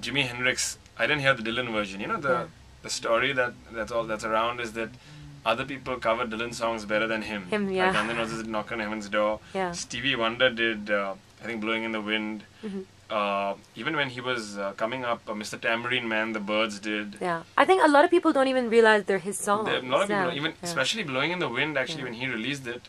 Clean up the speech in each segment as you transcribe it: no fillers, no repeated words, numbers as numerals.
Jimi Hendrix, I didn't hear the Dylan version. You know, the story that's around is that other people covered Dylan songs better than him. Yeah. Like Guns N' Roses did Knock on Heaven's Door. Yeah. Stevie Wonder did, I think, Blowing in the Wind. Even when he was coming up, Mr. Tambourine Man, the Birds did. Yeah. I think a lot of people don't even realize they're his songs. A lot of people, even especially Blowing in the Wind, actually, when he released it,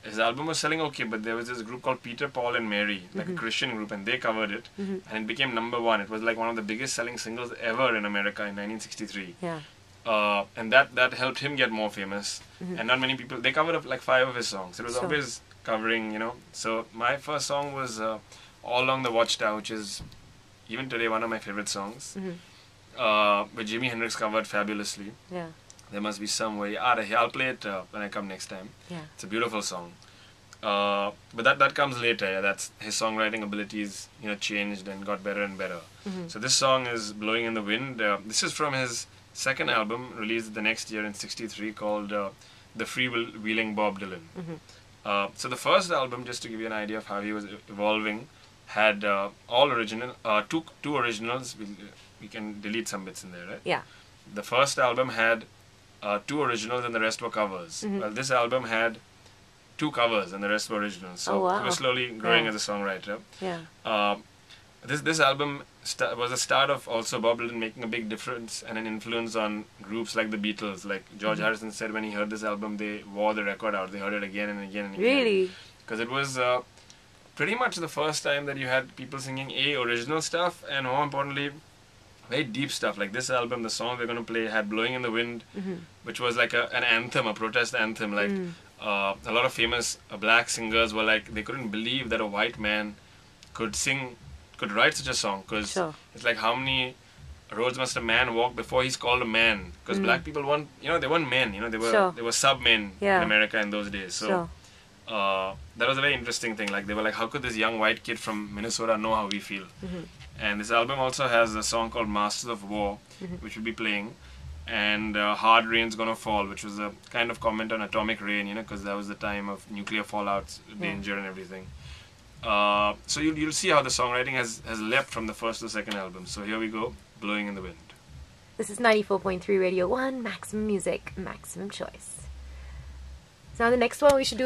his album was selling okay, but there was this group called Peter, Paul and Mary, like a Christian group, and they covered it, and it became #1. It was like one of the biggest selling singles ever in America in 1963. Yeah. And that helped him get more famous. And not many people, they covered up like 5 of his songs. It was always covering, you know. So my first song was All Along the Watchtower, which is even today one of my favorite songs, which Jimi Hendrix covered fabulously. Yeah. There Must Be Some Way. I'll play it when I come next time. Yeah. It's a beautiful song. But that comes later. Yeah, that's his songwriting abilities, you know, changed and got better and better. So this song is Blowing in the Wind. This is from his second album, released the next year in '63, called The Freewheeling Bob Dylan. So the first album, just to give you an idea of how he was evolving, had all original, two originals. We can delete some bits in there, right? Yeah. The first album had 2 originals and the rest were covers. Well, this album had 2 covers and the rest were originals. So he was slowly growing as a songwriter. Yeah. This album was the start of also Bob Dylan making a big difference and an influence on groups like the Beatles. Like George Harrison said, when he heard this album, they wore the record out. They heard it again and again and again. Really? Because it was pretty much the first time that you had people singing original stuff, and more importantly, very deep stuff. Like this album, the song we're going to play had Blowing in the Wind, which was like an anthem, a protest anthem. Like a lot of famous black singers were like, they couldn't believe that a white man could write such a song, because it's like, how many roads must a man walk before he's called a man? Because black people weren't, you know, they weren't men, you know, they were sub-men in America in those days. So that was a very interesting thing. Like they were like, how could this young white kid from Minnesota know how we feel? And this album also has a song called Masters of War, which we'll be playing, and Hard Rain's Gonna Fall, which was a kind of comment on atomic rain, you know, because that was the time of nuclear fallout, danger and everything. So you'll see how the songwriting has leapt from the first to the second album. So here we go, Blowing in the Wind. This is 94.3 Radio 1, Maximum Music, Maximum Choice. So now the next one we should do